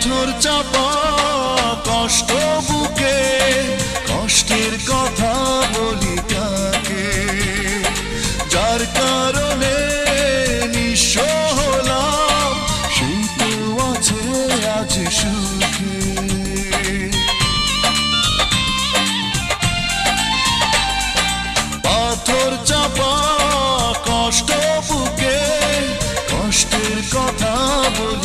পাথর চাপা কষ্ট বুকে, কষ্টের কথা বলি কাকে, যার কারণে নিঃস্ব হলাম সেই তো আছে আজ সুখে। পাথর চাপা কষ্ট বুকে, কষ্টের কথা বলি